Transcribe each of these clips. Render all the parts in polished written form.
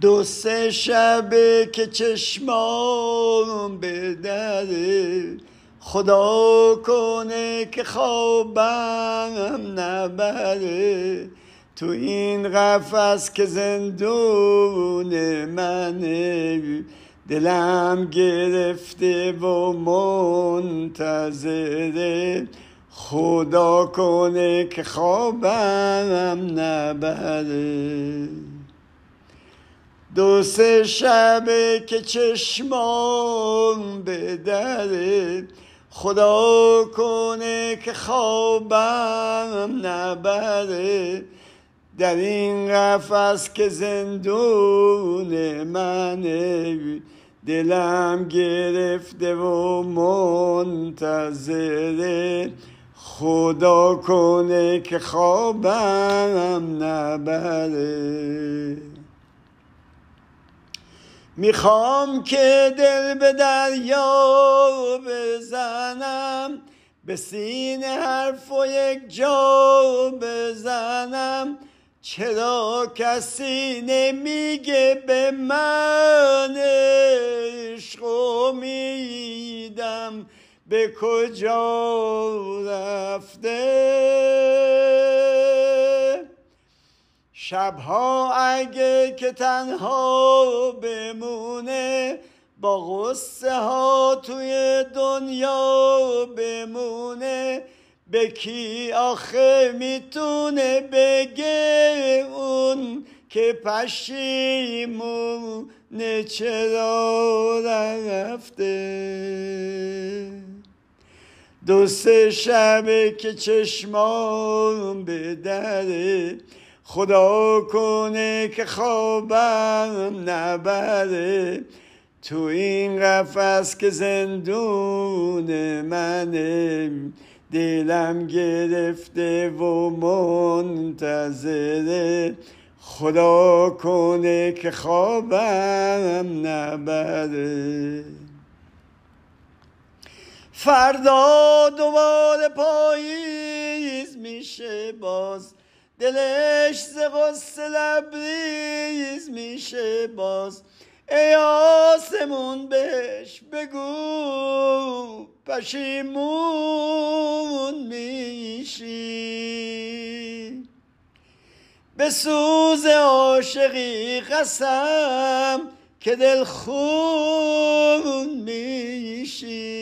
دو سه شبه که چشمام به دره، خدا کنه که خوابم نبره. تو این قفس که زندون منه، دلم گرفته و منتظره، خدا کنه که خوابم نبره. دو سه شبه که چشمام به دره، خدا کنه که خوابم نبره. در این قفس که زندون منه، دلم گرفته و منتظره، خدا کنه که خوابم نبره. میخوام که دل به دریا بزنم، به سینه حرف و یک جا بزنم، چرا کسی نمیگه به من عشق امیدم به کجا رفته؟ شبها اگه که تنها بمونه، با غصه ها توی دنیا بمونه، به کی آخه میتونه بگه اون که پشیمونه چرا رفته؟ دو سه شبه که چشمام به دره، خدا کنه که خوابم نبره. تو این قفس که زندون منه، دلم گرفته و منتظره، خدا کنه که خوابم نبره. فردا دوباره پاییز میشه باز، دلش ز غصه لبریز میشه باز. ای آسمون بهش بگو پشیمون میشی، به سوز عاشقی قسم که دل خون میشی.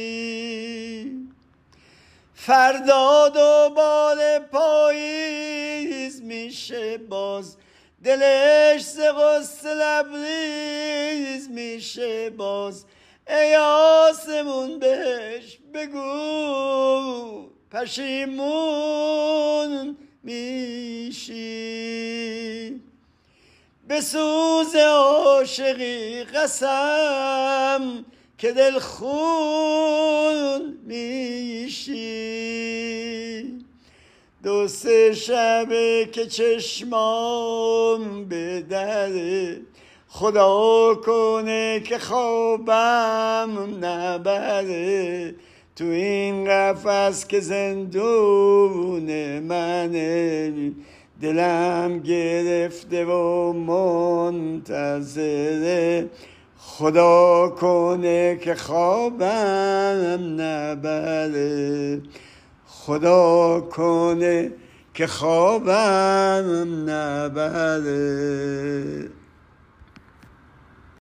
فردا دوباره پاییز میشه باز، دلش ز غصه لبریز میشه باز. ای آسمون بهش بگو پشیمون میشی، به سوز عاشقی قسم که دل خون میشی. دو سه شبه که چشمام به دره، خدا کنه که خوابم نبره. تو این قفس که زندون منه، دلم گرفته و منتظره، خدا کنه که خوابم نبره. خدا کنه که خوابم نبره.